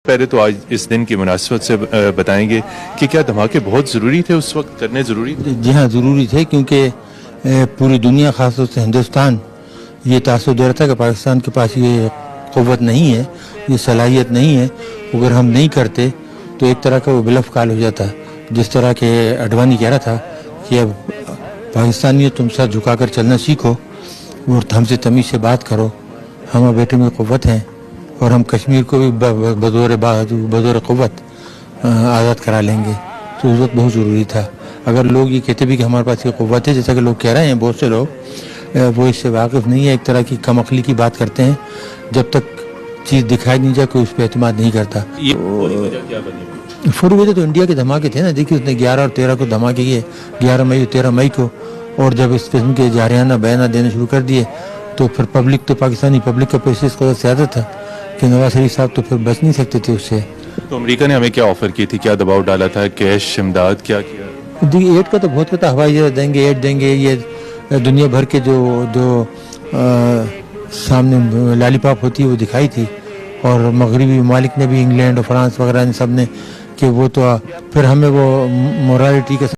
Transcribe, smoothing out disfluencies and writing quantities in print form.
پہلے تو آج اس دن کی مناسبت سے بتائیں گے کہ کیا دھماکے بہت ضروری تھے اس وقت کرنے ضروری تھے؟ جی ہاں ضروری تھے، کیونکہ پوری دنیا خاص طور سے ہندوستان یہ تاثر دے رہا تھا کہ پاکستان کے پاس یہ قوت نہیں ہے، یہ صلاحیت نہیں ہے. اگر ہم نہیں کرتے تو ایک طرح کا وہ بلف کال ہو جاتا. جس طرح کہ اڈوانی کہہ رہا تھا کہ اب پاکستانیوں تم ساتھ جھکا کر چلنا سیکھو اور ہم سے تمیز سے بات کرو، ہم بیٹے میں قوت ہیں اور ہم کشمیر کو بھی بدور قوت آزاد کرا لیں گے. تو اس وقت بہت ضروری تھا. اگر لوگ یہ کہتے بھی کہ ہمارے پاس یہ قوت ہے، جیسا کہ لوگ کہہ رہے ہیں، بہت سے لوگ وہ اس سے واقف نہیں ہے، ایک طرح کی کم عقلی کی بات کرتے ہیں. جب تک چیز دکھائی نہیں جائے کوئی اس پہ اعتماد نہیں کرتا. فوری وجہ تو انڈیا کے دھماکے تھے نا. دیکھیے اس نے 11 اور 13 کو دھماکے کیے، 11 مئی اور 13 مئی کو، اور جب اس قسم کے جارحانہ بیانات دینے شروع کر دیے تو پھر پبلک تو پاکستانی پبلک کا پیسے اس قدر زیادہ تھا کہ نواز شریف صاحب تو پھر بچ نہیں سکتے تھے اس سے. تو امریکہ نے ہمیں کیا آفر کی تھی، کیا دباؤ ڈالا تھا، کیش امداد کیا کیا؟ ایڈ کا تو بہت پتا، ہوائی جہاز دیں گے، ایڈ دیں گے، یہ دنیا بھر کے جو سامنے لالی پاپ ہوتی ہے وہ دکھائی تھی. اور مغربی ممالک نے بھی، انگلینڈ اور فرانس وغیرہ نے سب نے، کہ وہ تو پھر ہمیں وہ مورالٹی کا